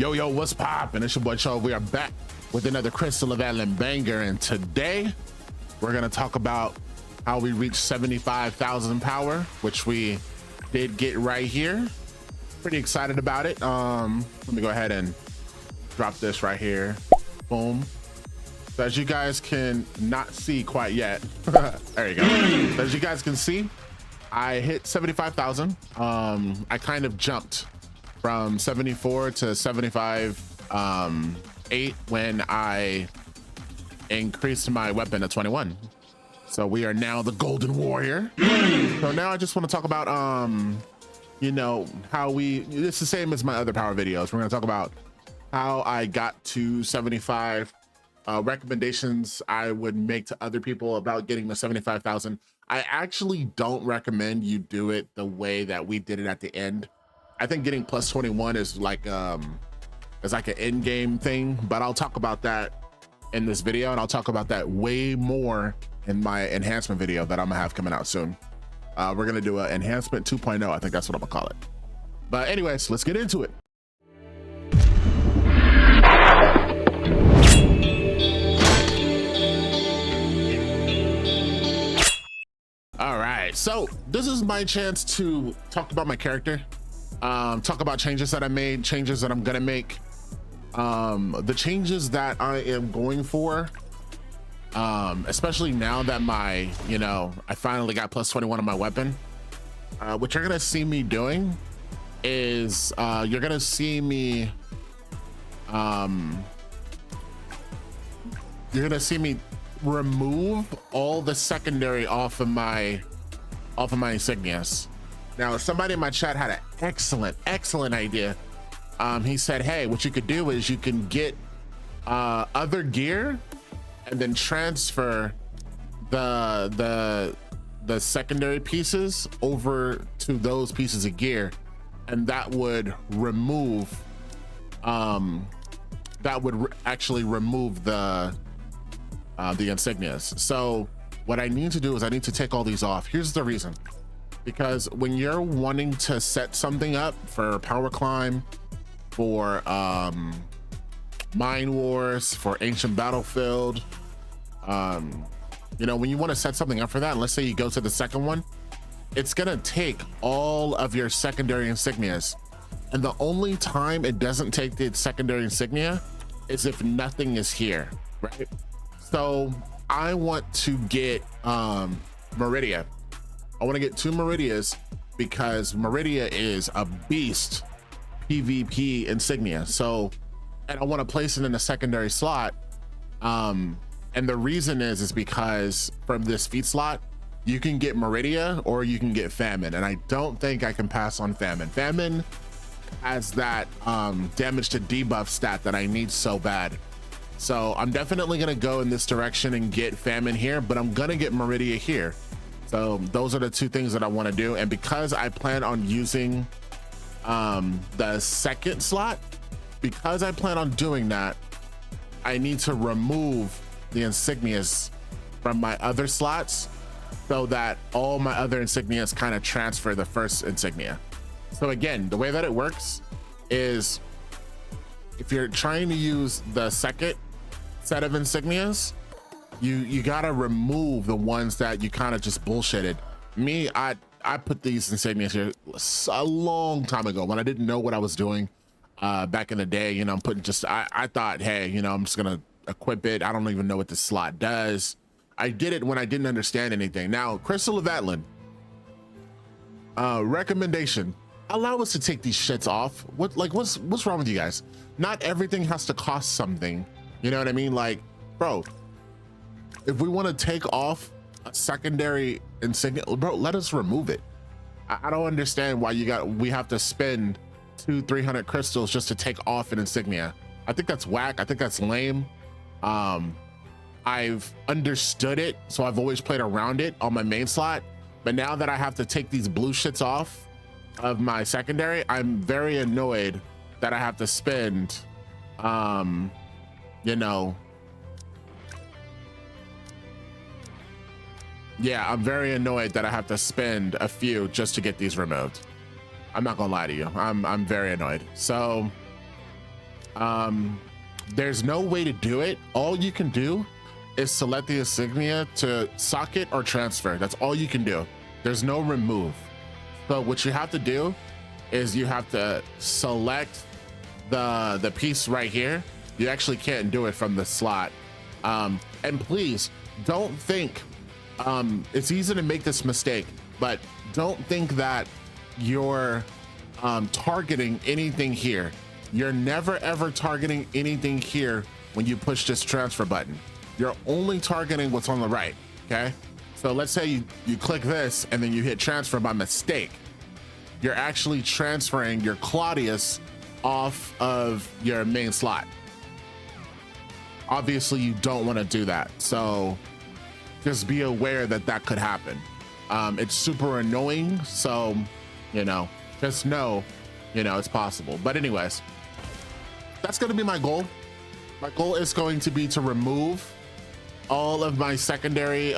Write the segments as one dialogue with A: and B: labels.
A: Yo, what's poppin'? It's your boy Cho. We are back with another Crystal of Atlan banger, and today we're gonna talk about how we reached 75,000 power, which we did get right here. Pretty excited about it. Let me go ahead and drop this right here. Boom. So as you guys can not see quite yet, there you go. So as you guys can see, I hit 75,000. I kind of jumped from 74 to 75 8 when I increased my weapon to 21. So we are now the Golden Warrior. So now I just want to talk about you know, how it's the same as my other power videos. We're going to talk about how I got to 75, recommendations I would make to other people about getting to 75,000. I actually don't recommend you do it the way that we did it at the end. I think getting plus 21 is like an end game thing, but I'll talk about that in this video, and I'll talk about that way more in my enhancement video that I'm gonna have coming out soon. We're gonna do an enhancement 2.0. I think that's what I'm gonna call it. But anyways, let's get into it. All right, so this is my chance to talk about my character. Talk about changes that I made, changes that I'm gonna make, the changes that I am going for, especially now that I finally got plus 21 on my weapon. What you're gonna see me doing is you're gonna see me remove all the secondary off of my insignias. Now, somebody in my chat had an excellent idea. He said, hey, what you could do is you can get other gear and then transfer the secondary pieces over to those pieces of gear, and that would remove actually remove the insignias. So what I need to do is I need to take all these off. Here's the reason. Because when you're wanting to set something up for power climb, for mine wars, for ancient battlefield, you know, when you want to set something up for that, and let's say you go to the second one, it's gonna take all of your secondary insignias, and the only time it doesn't take the secondary insignia is if nothing is here, right? So I want to get Meridia. I want to get 2 Meridias because Meridia is a beast PvP insignia. So, and I want to place it in a secondary slot. And the reason is because from this feat slot, you can get Meridia or you can get Famine. And I don't think I can pass on Famine. Famine has that damage to debuff stat that I need so bad. So I'm definitely going to go in this direction and get Famine here, but I'm going to get Meridia here. So those are the 2 things that I want to do. And because I plan on using the second slot, because I plan on doing that, I need to remove the insignias from my other slots so that all my other insignias kind of transfer the first insignia. So again, the way that it works is if you're trying to use the second set of insignias, you gotta remove the ones that you kind of just bullshitted. Me, I put these insignias here a long time ago when I didn't know what I was doing back in the day. You know, I'm putting I thought, hey, you know, I'm just gonna equip it. I don't even know what this slot does. I did it when I didn't understand anything. Now, Crystal of Atlan, recommendation: allow us to take these shits off. What's wrong with you guys? Not everything has to cost something. You know what I mean? Like, bro, if we want to take off a secondary insignia, bro, let us remove it. I don't understand why we have to spend 200-300 crystals just to take off an insignia. I think that's whack. I think that's lame. I've understood it, so I've always played around it on my main slot, but now that I have to take these blue shits off of my secondary, I'm very annoyed that I have to spend you know, yeah, I'm very annoyed that I have to spend a few just to get these removed. I'm not gonna lie to you. I'm very annoyed. So There's no way to do it. All you can do is select the insignia to socket or transfer. That's all you can do. There's no remove. So what you have to do is you have to select the piece right here. You actually can't do it from the slot. And please don't think, it's easy to make this mistake, but don't think that you're targeting anything here. You're never ever targeting anything here when you push this transfer button. You're only targeting what's on the right, okay? So let's say you click this and then you hit transfer by mistake. You're actually transferring your Claudius off of your main slot. Obviously you don't want to do that. So just be aware that that could happen. It's super annoying. So, you know, just know, you know, it's possible. But anyways, that's going to be my goal. My goal is going to be to remove all of my secondary,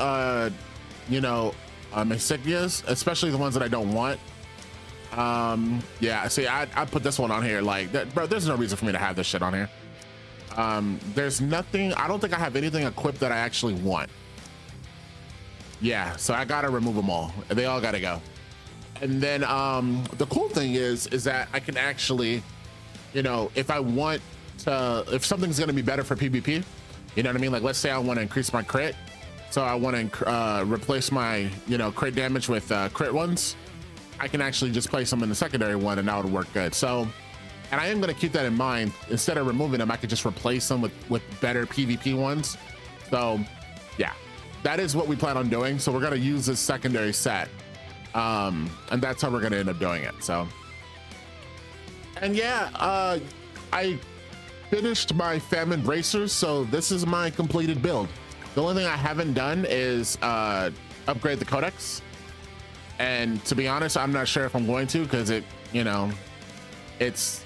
A: you know, insignias, especially the ones that I don't want. Yeah, see, I put this one on here like that, bro. There's no reason for me to have this shit on here. There's nothing. I don't think I have anything equipped that I actually want. Yeah, so I gotta remove them all. They all gotta go. And then the cool thing is that I can actually, you know, if I want to, if something's gonna be better for PvP, you know what I mean? Like, let's say I want to increase my crit, so I want to replace my, you know, crit damage with crit ones. I can actually just place them in the secondary one, and that would work good. So, and I am going to keep that in mind. Instead of removing them, I could just replace them with better PvP ones. So, yeah, that is what we plan on doing. So we're going to use this secondary set, and that's how we're going to end up doing it. So, and yeah, I finished my famine bracers, so this is my completed build. The only thing I haven't done is upgrade the codex, and to be honest, I'm not sure if I'm going to, because it, you know, it's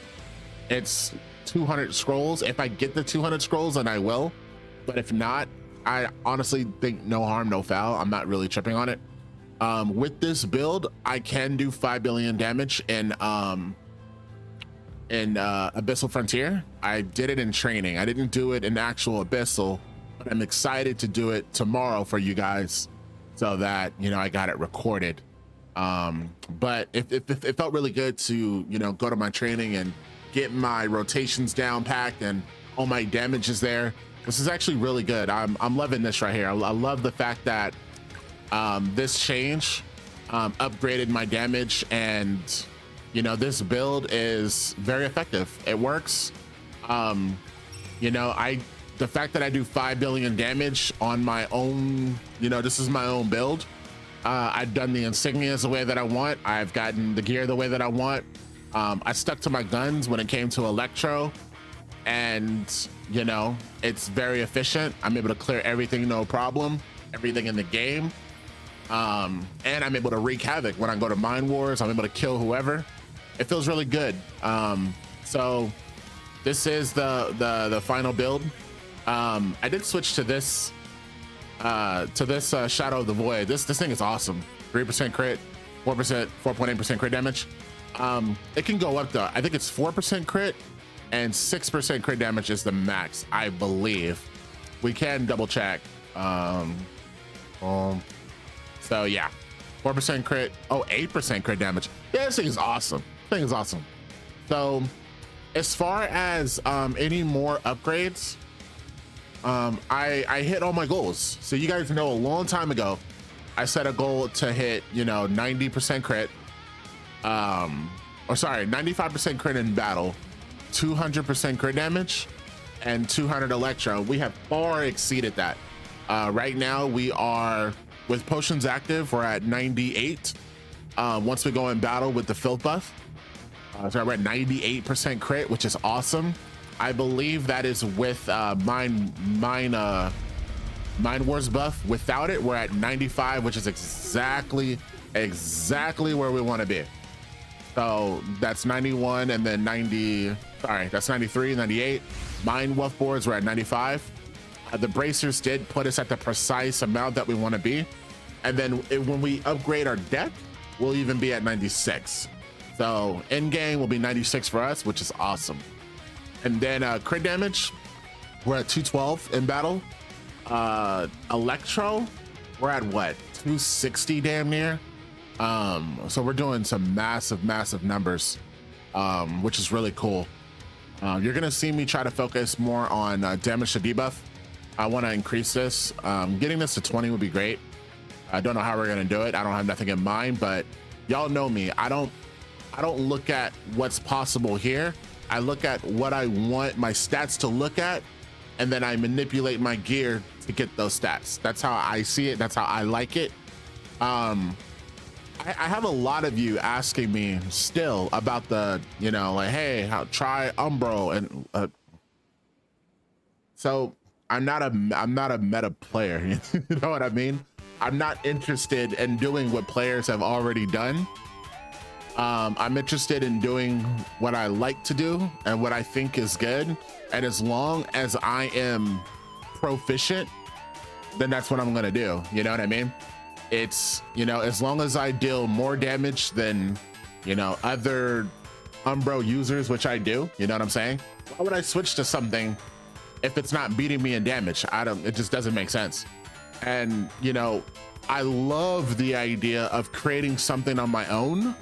A: 200 scrolls. If I get the 200 scrolls, then I will, but if not, I honestly think no harm, no foul. I'm not really tripping on it. With this build, I can do 5 billion damage in Abyssal Frontier. I did it in training. I didn't do it in actual Abyssal, but I'm excited to do it tomorrow for you guys, so that, you know, I got it recorded. But it felt really good to, you know, go to my training and get my rotations down packed and all my damage is there. This is actually really good. I'm loving this right here. I love the fact that this change upgraded my damage, and you know, this build is very effective. It works. You know, the fact that I do 5 billion damage on my own, you know, this is my own build. I've done the insignias the way that I want. I've gotten the gear the way that I want. I stuck to my guns when it came to electro, and you know, it's very efficient. I'm able to clear everything, no problem, everything in the game. And I'm able to wreak havoc when I go to mine wars. I'm able to kill whoever. It feels really good. So this is the final build. I did switch to this Shadow of the Void. This thing is awesome. 3% crit, 4%, 4.8% crit damage. It can go up to, I think it's 4% crit, and 6% crit damage is the max, I believe. We can double check. So yeah, 4% crit. Oh, 8% crit damage. Yeah, this thing is awesome. Thing is awesome. So as far as any more upgrades, I hit all my goals. So you guys know a long time ago I set a goal to hit, you know, 90% crit, or sorry, 95% crit in battle, 200% crit damage, and 200 electro. We have far exceeded that. Right now we are, with potions active, we're at 98. Once we go in battle with the filth buff, so we're at 98% crit, which is awesome. I believe that is with mine wars buff. Without it, we're at 95, which is exactly where we want to be. So that's 91, and then 90, sorry, that's 93, 98. Mine wolf boards, we're at 95. The bracers did put us at the precise amount that we want to be. And then when we upgrade our deck, we'll even be at 96. So in game will be 96 for us, which is awesome. And then crit damage, we're at 212 in battle. Electro, we're at what, 260 damn near. So we're doing some massive numbers, which is really cool. You're gonna see me try to focus more on damage to debuff. I want to increase this. Getting this to 20 would be great. I don't know how we're gonna do it. I don't have nothing in mind, but y'all know me. I don't look at what's possible here. I look at what I want my stats to look at, and then I manipulate my gear to get those stats. That's how I see it. That's how I like it. I have a lot of you asking me still about the, you know, like, hey, try Umbro, and so I'm not a meta player. You know what I mean? I'm not interested in doing what players have already done. I'm interested in doing what I like to do and what I think is good. And as long as I am proficient, then that's what I'm gonna do. You know what I mean? It's, you know, as long as I deal more damage than, you know, other Umbro users, which I do, you know what I'm saying? Why would I switch to something if it's not beating me in damage? It just doesn't make sense. And, you know, I love the idea of creating something on my own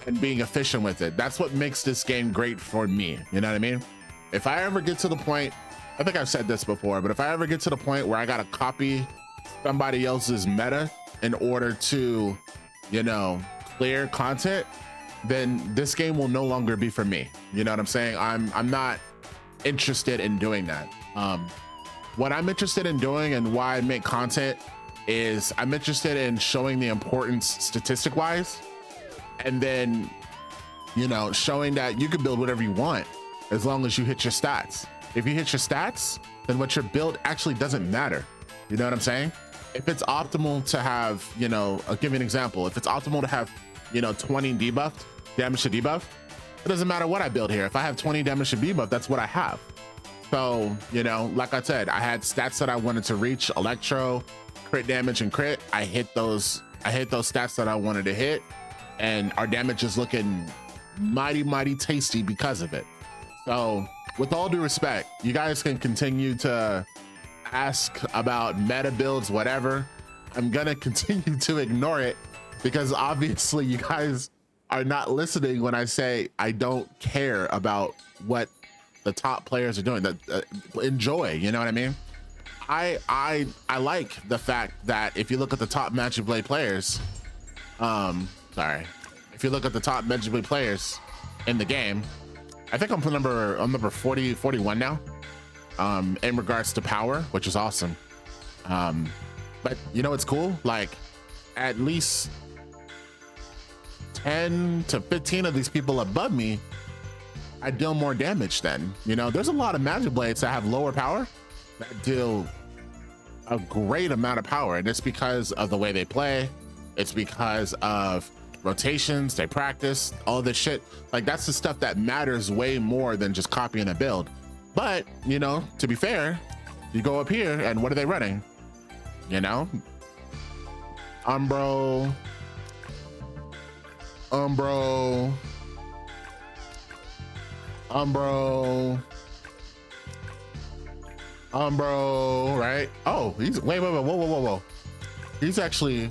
A: and being efficient with it. That's what makes this game great for me. You know what I mean? If I ever get to the point, I think I've said this before, but if I ever get to the point where I gotta copy somebody else's meta in order to, you know, clear content, then this game will no longer be for me. You know what I'm saying? I'm not interested in doing that. What I'm interested in doing and why I make content is I'm interested in showing the importance statistic wise, and then, you know, showing that you can build whatever you want as long as you hit your stats. If you hit your stats, then what your build actually doesn't matter. You know what I'm saying? If it's optimal to have, you know, I'll give you an example. If it's optimal to have, you know, 20 debuffed, damage to debuff, it doesn't matter what I build here. If I have 20 damage to debuff, that's what I have. So, you know, like I said, I had stats that I wanted to reach: electro, crit damage, and crit. I hit those stats that I wanted to hit, and our damage is looking mighty tasty because of it. So with all due respect, you guys can continue to ask about meta builds, whatever. I'm gonna continue to ignore it because obviously you guys are not listening when I say I don't care about what the top players are doing. Enjoy, you know what I mean? I like the fact that if you look at the top Magic Blade players, if you look at the top Magic Blade players in the game, I think I'm number 41 now, in regards to power, which is awesome. But you know, it's cool. Like at least 10 to 15 of these people above me, I deal more damage than. You know, there's a lot of Magic Blades that have lower power that deal a great amount of power, and it's because of the way they play. It's because of rotations, they practice, all this shit. Like that's the stuff that matters way more than just copying a build. But, you know, to be fair, you go up here and what are they running? You know, Umbro, right? Oh, he's whoa. He's actually,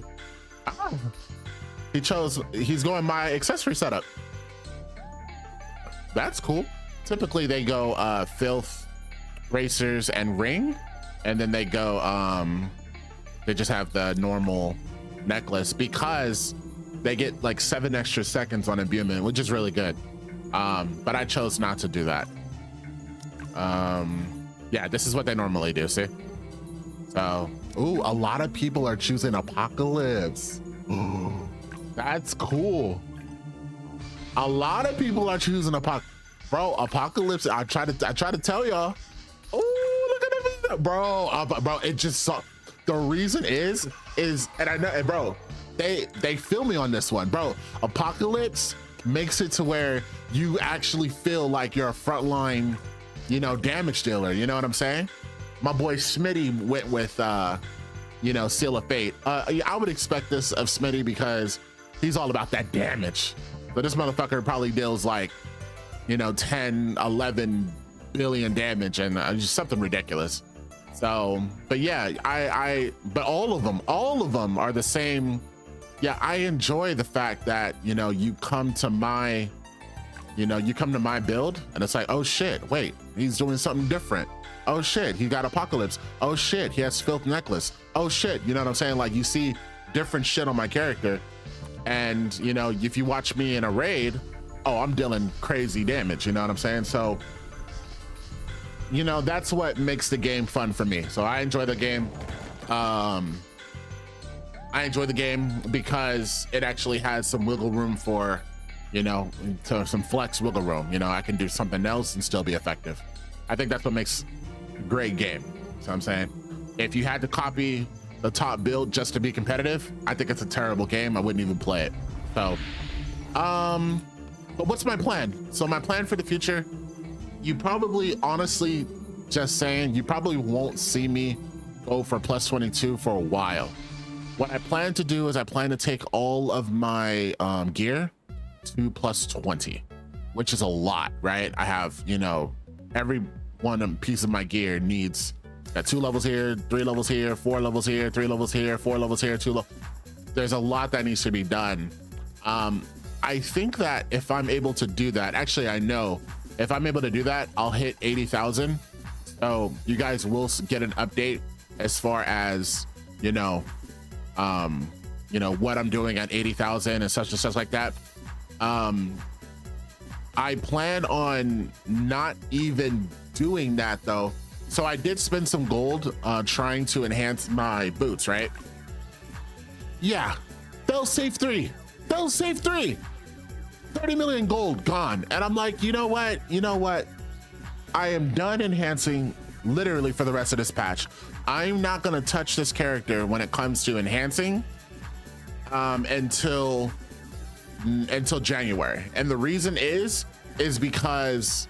A: he's going my accessory setup. That's cool. Typically they go filth, racers, and ring, and then they go they just have the normal necklace because they get like 7 extra seconds on imbuement, which is really good. But I chose not to do that. Yeah, this is what they normally do, see? So, ooh, a lot of people are choosing Apocalypse. Ooh, that's cool. A lot of people are choosing Apocalypse. I try to tell y'all. Oh, look at that, bro. Bro, it just so. The reason is, and I know, and bro, they feel me on this one, bro. Apocalypse makes it to where you actually feel like you're a frontline, you know, damage dealer. You know what I'm saying? My boy Smitty went with, you know, Seal of Fate. I would expect this of Smitty because he's all about that damage. But this motherfucker probably deals like, you know, 10, 11 billion damage and just something ridiculous. So, but yeah, but all of them are the same. Yeah, I enjoy the fact that, you know, you come to my build and it's like, oh shit, wait, he's doing something different. Oh shit, he got Apocalypse. Oh shit, he has Filth Necklace. Oh shit, you know what I'm saying? Like, you see different shit on my character. And, you know, if you watch me in a raid, oh, I'm dealing crazy damage, you know what I'm saying? So, you know, that's what makes the game fun for me. So I enjoy the game. I enjoy the game because it actually has some wiggle room for, you know, to some flex wiggle room. You know, I can do something else and still be effective. I think that's what makes a great game. So I'm saying, if you had to copy the top build just to be competitive, I think it's a terrible game. I wouldn't even play it. So, but what's my plan? So my plan for the future, you probably, honestly, just saying, you probably won't see me go for plus 22 for a while. What I plan to do is I plan to take all of my gear to plus 20, which is a lot, right? I have, you know, every one piece of my gear needs got 2 levels here, 3 levels here, 4 levels here, 3 levels here, 4 levels here, 2 levels. There's a lot that needs to be done. I think that if I'm able to do that, actually, I know if I'm able to do that, I'll hit 80,000. So you guys will get an update as far as, you know, what I'm doing at 80,000 and such like that. I plan on not even doing that though. So I did spend some gold trying to enhance my boots, right? Yeah, they'll save 3. 30 million gold gone. And I'm like, you know what? I am done enhancing literally for the rest of this patch. I'm not gonna touch this character when it comes to enhancing until January. And the reason is because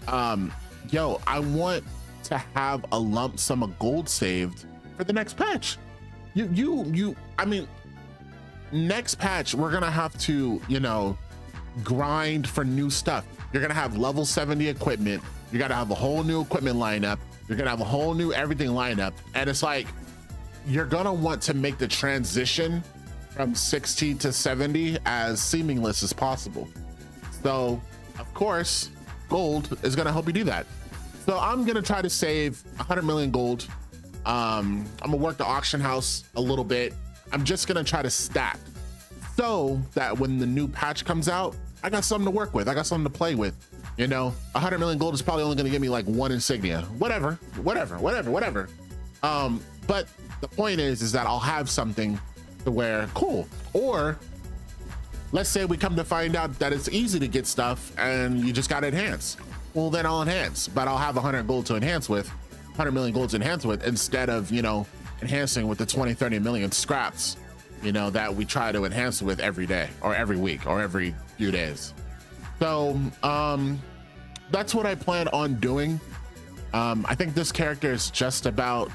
A: I want to have a lump sum of gold saved for the next patch. I mean, next patch, we're gonna have to, you know, grind for new stuff. You're gonna have level 70 equipment. You gotta have a whole new equipment lineup. You're gonna have a whole new everything lineup. And it's like, you're gonna want to make the transition from 60 to 70 as seamless as possible. So, of course, gold is gonna help you do that. So I'm gonna try to save 100 million gold. I'm gonna work the auction house a little bit. I'm just gonna try to stack so that when the new patch comes out, I got something to work with. I got something to play with. You know, 100 million gold is probably only gonna give me like 1 insignia. Whatever. But the point is that I'll have something to wear. Cool. Or let's say we come to find out that it's easy to get stuff and you just gotta enhance. Well, then I'll enhance, but I'll have 100 gold to enhance with, 100 million gold to enhance with, instead of, you know, enhancing with the 20, 30 million scraps, you know, that we try to enhance with every day or every week or every few days. So that's what I plan on doing. I think this character is just about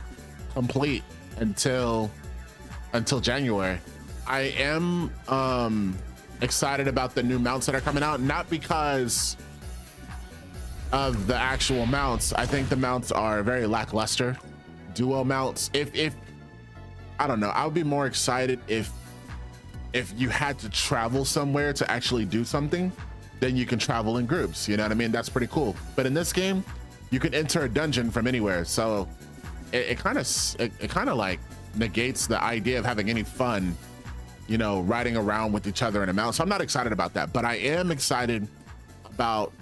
A: complete until January. I am excited about the new mounts that are coming out, not because of the actual mounts. I think the mounts are very lackluster. Duo mounts. If I don't know, I would be more excited if you had to travel somewhere to actually do something, then you can travel in groups. You know what I mean? That's pretty cool. But in this game, you can enter a dungeon from anywhere. So it kind of like negates the idea of having any fun, you know, riding around with each other in a mount. So I'm not excited about that, but I am excited about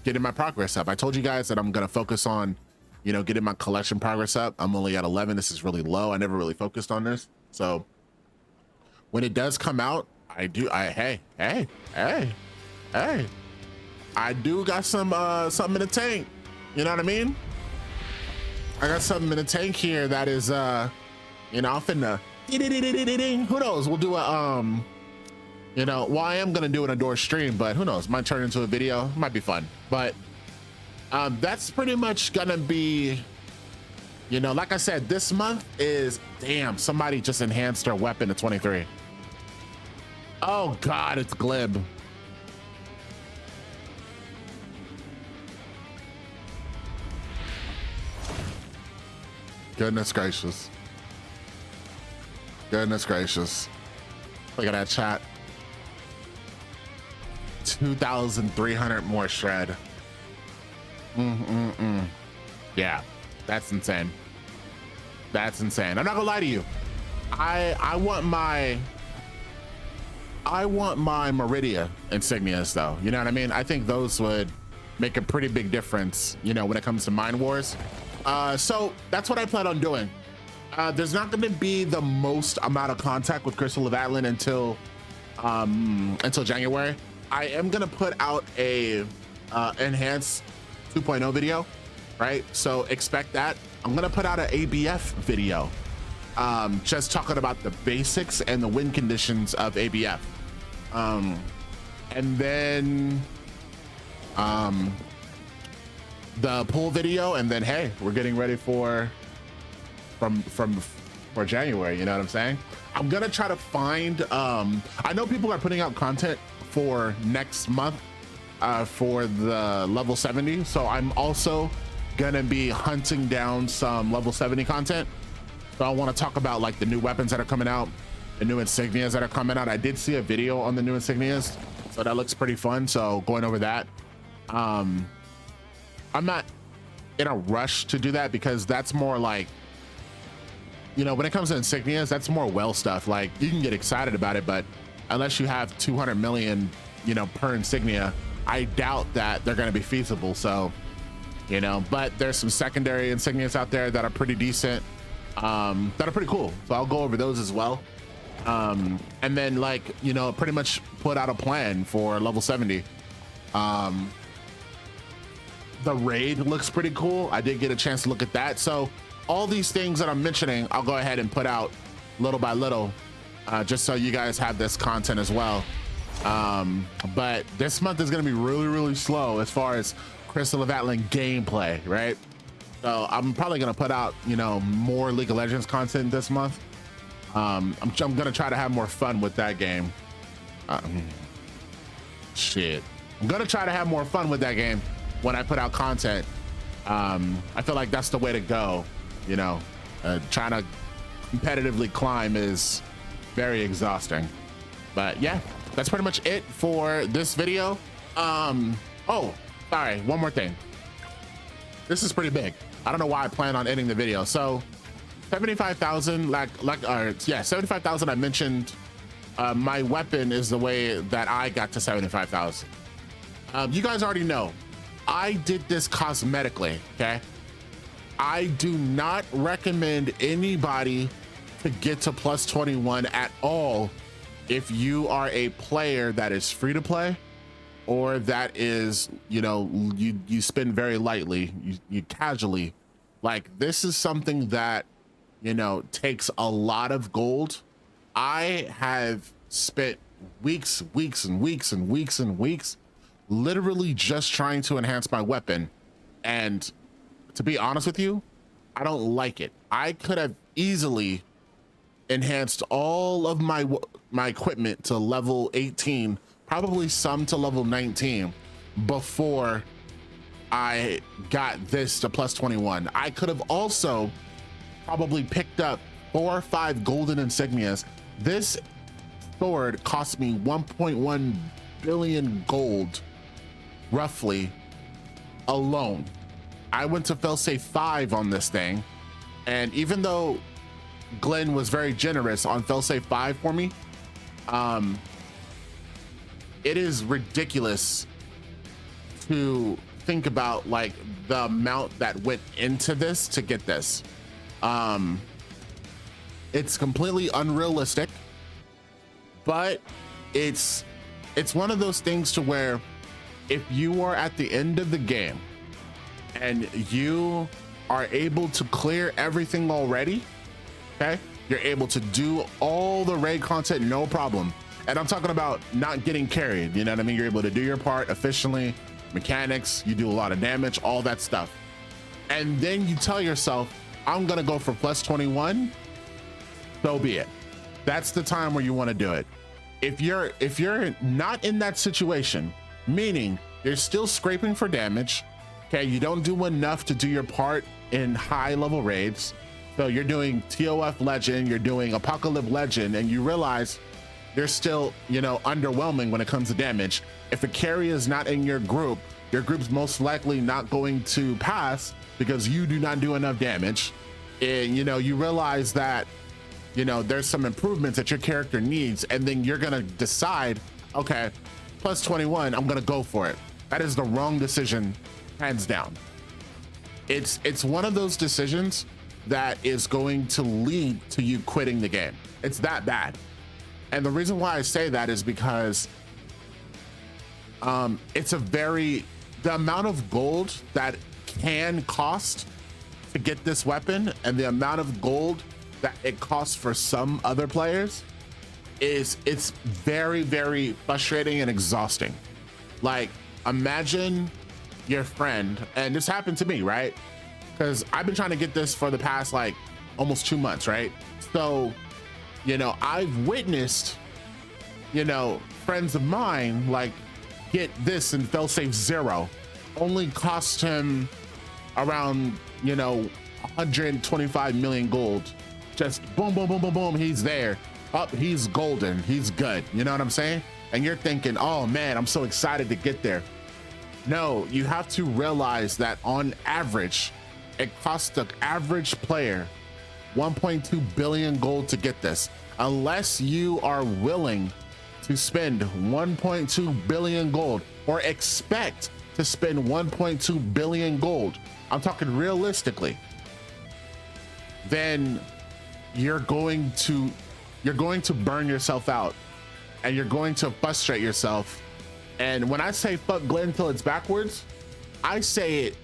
A: getting my progress up. I told you guys that I'm gonna focus on, you know, getting my collection progress up. I'm only at 11. This is really low. I never really focused on this. So when it does come out, hey, I do got some something in the tank. You know what I mean? I got something in the tank here that is you know, I'm finna who knows, we'll do a you know, well, I am gonna do an indoor stream, but who knows, might turn into a video. Might be fun. But that's pretty much gonna be, you know, like I said, this month is, damn, somebody just enhanced their weapon to 23. Oh God, it's glib. Goodness gracious. Goodness gracious. Look at that chat. 2,300 more shred. Yeah, that's insane. That's insane. I'm not gonna lie to you. I want my Meridia insignias though. You know what I mean? I think those would make a pretty big difference, you know, when it comes to Mind Wars. So that's what I plan on doing. There's not going to be the most amount of contact with Crystal of Atlan until January. I am going to put out a Enhanced 2.0 video, right? So expect that. I'm going to put out an ABF video, just talking about the basics and the win conditions of ABF. And then the pool video, and then hey, we're getting ready for January. You know what I'm saying? I'm gonna try to find I know people are putting out content for next month for the level 70, so I'm also gonna be hunting down some level 70 content. So I want to talk about like the new weapons that are coming out, the new insignias that are coming out. I did see a video on the new insignias, so that looks pretty fun. So going over that, I'm not in a rush to do that because that's more like, you know, when it comes to insignias, that's more well stuff. Like you can get excited about it, but unless you have 200 million, you know, per insignia, I doubt that they're going to be feasible. So, you know, but there's some secondary insignias out there that are pretty decent, that are pretty cool. So I'll go over those as well. And then like, you know, pretty much put out a plan for level 70. The raid looks pretty cool. I did get a chance to look at that. So all these things that I'm mentioning, I'll go ahead and put out little by little, just so you guys have this content as well. But this month is going to be really, really slow as far as Crystal of Atlan gameplay, right? So I'm probably going to put out, you know, more League of Legends content this month. I'm going to try to have more fun with that game. Shit. I'm going to try to have more fun with that game when I put out content. I feel like that's the way to go. You know, trying to competitively climb is very exhausting. But yeah, that's pretty much it for this video. Oh, sorry, one more thing. This is pretty big. I don't know why I plan on ending the video. So 75,000, yeah, 75,000. I mentioned my weapon is the way that I got to 75,000. You guys already know I did this cosmetically, okay? I do not recommend anybody to get to plus 21 at all if you are a player that is free to play or that is, you know, you spend very lightly, you casually. Like this is something that, you know, takes a lot of gold. I have spent weeks literally just trying to enhance my weapon, and to be honest with you, I don't like it. I could have easily enhanced all of my equipment to level 18, probably some to level 19 before I got this to plus 21. I could have also probably picked up 4 or 5 golden insignias. This sword cost me 1.1 billion gold roughly alone. I went to failsafe 5 on this thing, and even though Glenn was very generous on failsafe 5 for me, it is ridiculous to think about like the amount that went into this to get this. It's completely unrealistic, but it's one of those things to where if you are at the end of the game and you are able to clear everything already, okay, you're able to do all the raid content, no problem. And I'm talking about not getting carried, you know what I mean? You're able to do your part efficiently, mechanics, you do a lot of damage, all that stuff. And then you tell yourself, I'm gonna go for plus 21, so be it. That's the time where you wanna do it. If you're not in that situation, meaning you're still scraping for damage, okay, you don't do enough to do your part in high level raids, So you're doing TOF Legend, you're doing Apocalypse Legend, and you realize you're still, you know, underwhelming when it comes to damage. If a carry is not in your group's most likely not going to pass because you do not do enough damage. And, you know, you realize that, you know, there's some improvements that your character needs, and then you're gonna decide, okay, plus 21, I'm gonna go for it. That is the wrong decision, hands down. It's one of those decisions that is going to lead to you quitting the game. It's that bad. And the reason why I say that is because the amount of gold that can cost to get this weapon and the amount of gold that it costs for some other players it's very, very frustrating and exhausting. Like, imagine your friend, and this happened to me, right? Because I've been trying to get this for the past like almost 2 months, right? So, you know, I've witnessed, you know, friends of mine like get this and fail safe 0, only cost him around, you know, 125 million gold. Just boom, boom, boom, boom, boom, he's there. Up, he's golden, he's good. You know what I'm saying? And you're thinking, oh man, I'm so excited to get there. No, you have to realize that on average, it costs the average player 1.2 billion gold to get this. Unless you are willing to spend 1.2 billion gold or expect to spend 1.2 billion gold, I'm talking realistically, then you're going to burn yourself out and you're going to frustrate yourself. And when I say fuck Glenn until it's backwards, I say it,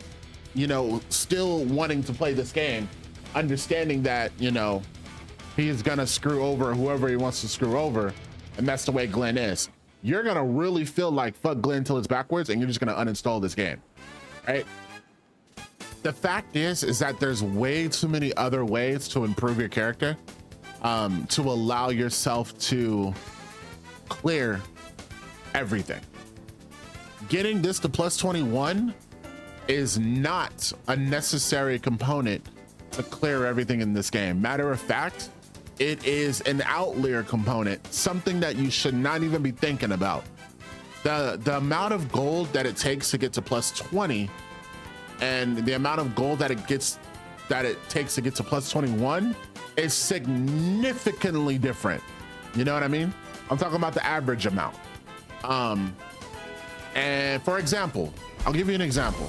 A: you know, still wanting to play this game, understanding that, you know, he's gonna screw over whoever he wants to screw over, and that's the way Glenn is. You're gonna really feel like fuck Glenn until it's backwards, and you're just gonna uninstall this game, right? The fact is that there's way too many other ways to improve your character, to allow yourself to clear everything. Getting this to plus 21 is not a necessary component to clear everything in this game. Matter of fact, it is an outlier component, something that you should not even be thinking about. The amount of gold that it takes to get to plus 20 and the amount of gold that it takes to get to plus 21 is significantly different. You know what I mean? I'm talking about the average amount. And for example, I'll give you an example.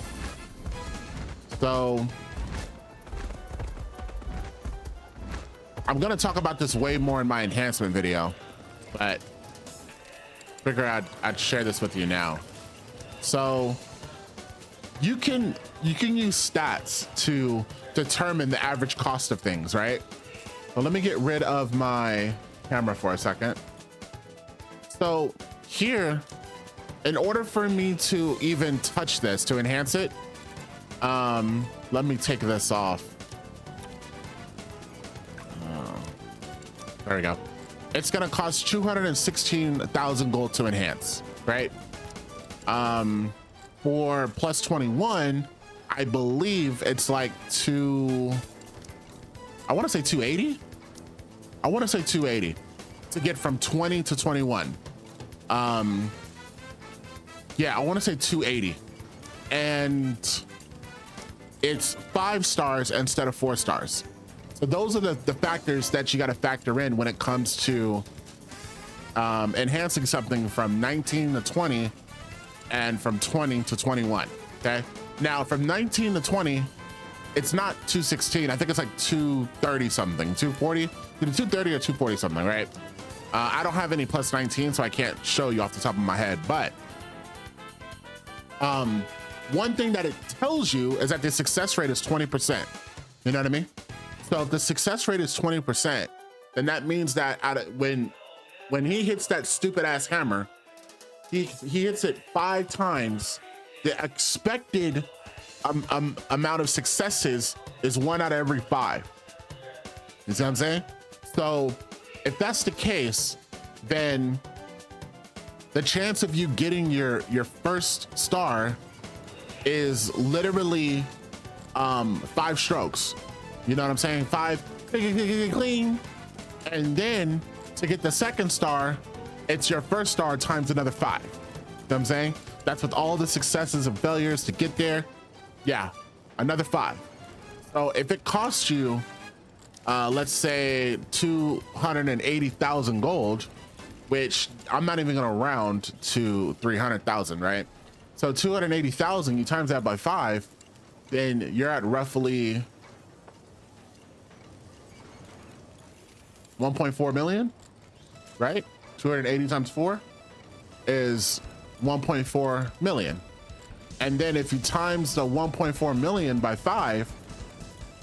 A: So I'm gonna talk about this way more in my enhancement video, but figure I'd share this with you now. So you can use stats to determine the average cost of things, right? So let me get rid of my camera for a second. So here, in order for me to even touch this, to enhance it, let me take this off. There we go. It's gonna cost 216,000 gold to enhance, right? For plus 21, I believe it's like I want to say 280. I want to say 280 to get from 20 to 21. Yeah, I want to say 280, and it's 5 stars instead of 4 stars. So those are the factors that you got to factor in when it comes to enhancing something from 19 to 20 and from 20 to 21. Okay, now from 19 to 20, it's not 216. I think it's like 230 something, 240, 230 or 240 something, right? I don't have any plus 19, so I can't show you off the top of my head, but one thing that it tells you is that the success rate is 20%. You know what I mean? So if the success rate is 20%, then that means that when he hits that stupid ass hammer, he hits it 5 times. The expected amount of successes is 1 out of every 5. You see what I'm saying? So if that's the case, then the chance of you getting your first star is literally 5 strokes. You know what I'm saying? 5, clean. And then to get the second star, it's your first star times another 5. You know what I'm saying? That's with all the successes and failures to get there. Yeah, another 5. So if it costs you, let's say 280,000 gold, which I'm not even gonna round to 300,000, right? So 280,000, you times that by 5, then you're at roughly 1.4 million, right? 280 times 4 is 1.4 million. And then if you times the 1.4 million by 5,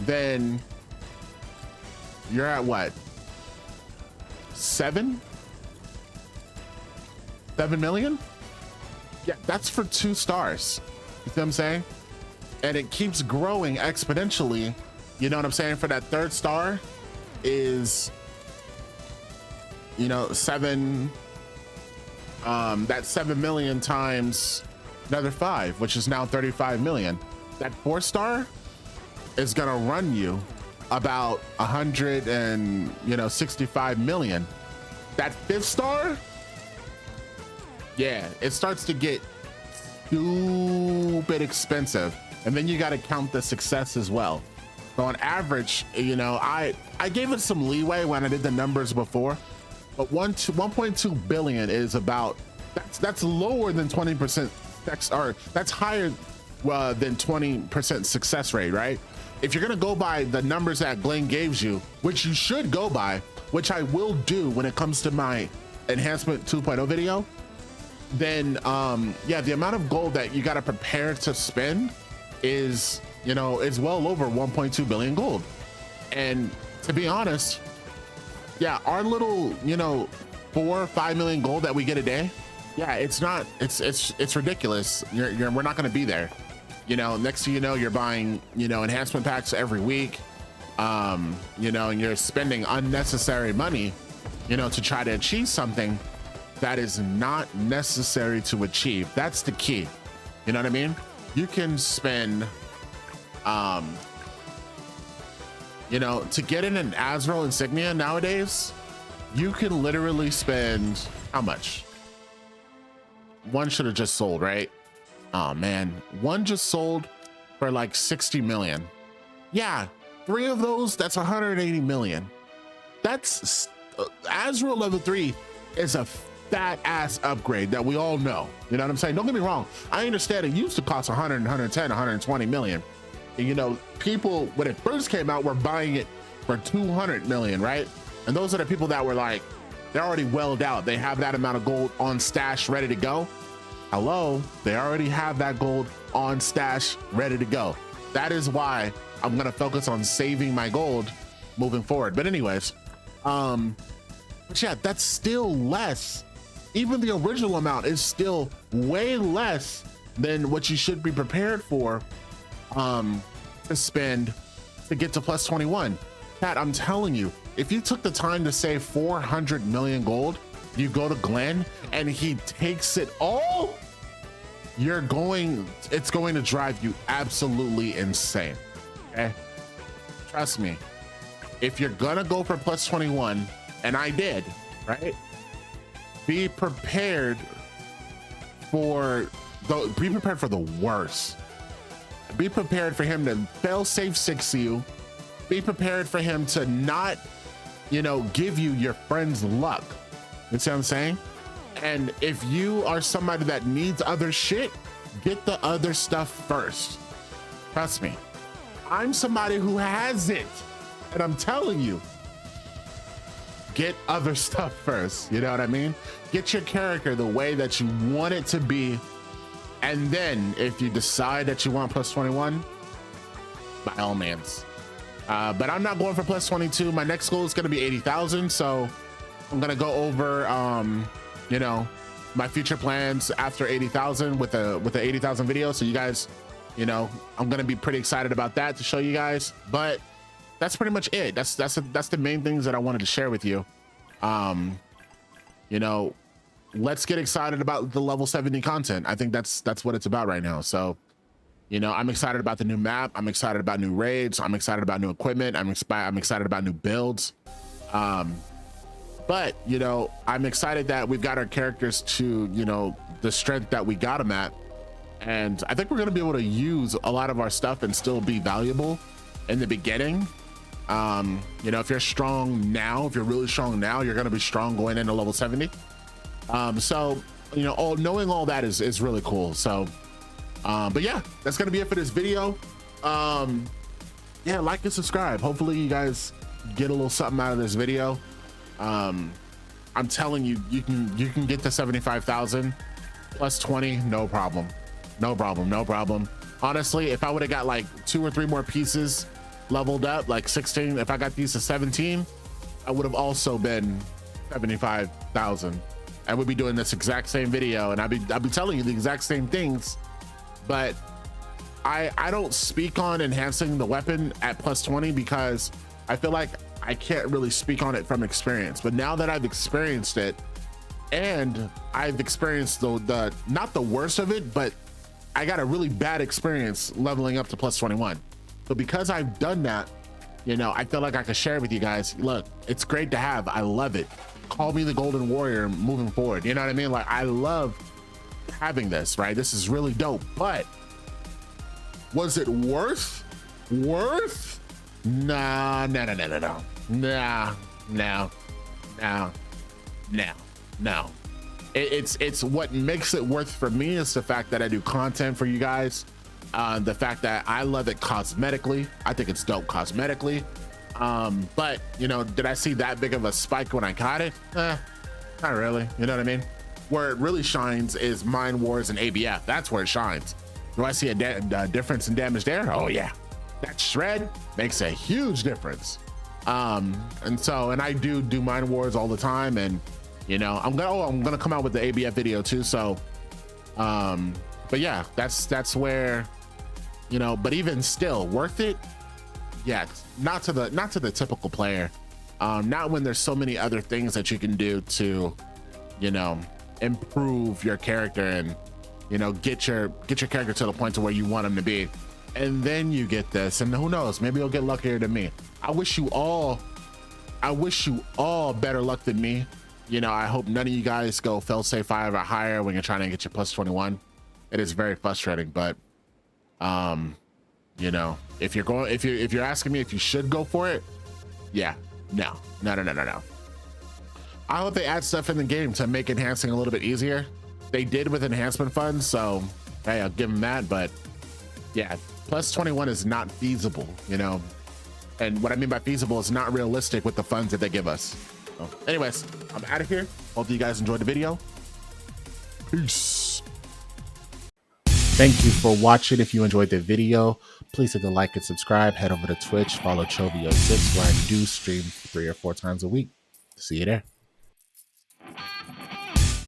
A: then you're at what? 7 million? Yeah, that's for 2 stars. You see what I'm saying? And it keeps growing exponentially. You know what I'm saying? For that third star is, you know, 7, that's 7 million times another 5, which is now 35 million. That 4 star is gonna run you about 165 million. That 5th star, yeah, it starts to get stupid expensive. And then you got to count the success as well. So on average, you know, I gave it some leeway when I did the numbers before, but 1.2 billion is about, that's lower than 20% or that's higher than 20% success rate, right? If you're gonna go by the numbers that Glenn gives you, which you should go by, which I will do when it comes to my Enhancement 2.0 video, then yeah, the amount of gold that you got to prepare to spend is, you know, is well over 1.2 billion gold. And to be honest, yeah, our little, you know, 4 or 5 million gold that we get a day, yeah, it's not, it's ridiculous. We're not going to be there. You know, next thing you know, you're buying, you know, enhancement packs every week, you know, and you're spending unnecessary money, you know, to try to achieve something that is not necessary to achieve. That's the key. You know what I mean? You can spend, you know, to get in an Azrael insignia nowadays, you can literally spend how much? One should have just sold, right? Oh man, one just sold for like 60 million. Yeah, 3 of those, that's 180 million. That's Azrael level 3 is a fat ass upgrade that we all know. You know what I'm saying? Don't get me wrong. I understand it used to cost 100, 110, 120 million. And, you know, people, when it first came out, were buying it for 200 million, right? And those are the people that were like, they're already welled out. They have that amount of gold on stash ready to go. Hello, they already have that gold on stash ready to go. That is why I'm gonna focus on saving my gold moving forward. But anyways, but yeah, that's still less. Even the original amount is still way less than what you should be prepared for to spend to get to plus 21. Pat, I'm telling you, if you took the time to save 400 million gold, you go to Glenn and he takes it all, it's going to drive you absolutely insane. Okay, trust me. If you're gonna go for plus 21, and I did, right? Be prepared for the worst. Be prepared for him to fail safe 6 you. Be prepared for him to not, you know, give you your friend's luck. You see what I'm saying? And if you are somebody that needs other shit, get the other stuff first. Trust me. I'm somebody who has it, and I'm telling you, get other stuff first. You know what I mean? Get your character the way that you want it to be. And then if you decide that you want plus 21, by all means. But I'm not going for plus 22. My next goal is going to be 80,000. So I'm going to go over, you know, my future plans after 80,000 with the 80,000 video. So you guys, you know, I'm going to be pretty excited about that to show you guys. But that's pretty much it. That's the main things that I wanted to share with you. You know, let's get excited about the level 70 content. I think that's what it's about right now. So, You know, I'm excited about the new map. I'm excited about new raids. I'm excited about new equipment. I'm excited about new builds. But, you know, I'm excited that we've got our characters to, you know, the strength that we got them at. And I think we're going to be able to use a lot of our stuff and still be valuable in the beginning. You know, if you're strong now, if you're really strong now, you're going to be strong going into level 70. So, you know, knowing all that is really cool. So, but yeah, that's going to be it for this video. Yeah, like and subscribe. Hopefully you guys get a little something out of this video. I'm telling you, you can get to 75,000 plus 20, no problem. No problem, no problem. Honestly, if I would have got like 2 or 3 more pieces leveled up, like 16, if I got these to 17, I would have also been 75,000. I would be doing this exact same video, and I'd be telling you the exact same things, but I don't speak on enhancing the weapon at plus 20 because I feel like I can't really speak on it from experience. But now that I've experienced it, and I've experienced the not the worst of it, but I got a really bad experience leveling up to plus 21. So because I've done that, you know, I feel like I could share with you guys. Look, it's great to have. I love it. Call me the Golden Warrior moving forward. You know what I mean? Like, I love having this, right? This is really dope. But was it worth? Nah. It's what makes it worth for me is the fact that I do content for you guys. The fact that I love it cosmetically. I think it's dope cosmetically. But you know, did I see that big of a spike when I got it? Not really. You know what I mean? Where it really shines is Mind Wars and ABF. That's where it shines. Do I see a difference in damage there? Oh yeah, that shred makes a huge difference. And I do Mind Wars all the time, and you know, I'm gonna come out with the ABF video too. So, but yeah, that's where, you know, but even still worth it. Yeah, not to the typical player. Not when there's so many other things that you can do to, you know, improve your character and, you know, get your character to the point to where you want him to be. And then you get this, and who knows, maybe you'll get luckier than me. I wish you all better luck than me. You know, I hope none of you guys go fail-safe 5 or higher when you're trying to get your plus 21. It is very frustrating, but you know, if you're asking me if you should go for it, yeah, no. I hope they add stuff in the game to make enhancing a little bit easier. They did with enhancement funds, so hey, I'll give them that. But yeah, plus 21 is not feasible, you know. And what I mean by feasible is not realistic with the funds that they give us. So anyways, I'm out of here. Hope you guys enjoyed the video. Peace. Thank you for watching. If you enjoyed the video, please hit the like and subscribe. Head over to Twitch, follow Chovio6, where I do stream 3 or 4 times a week. See you there.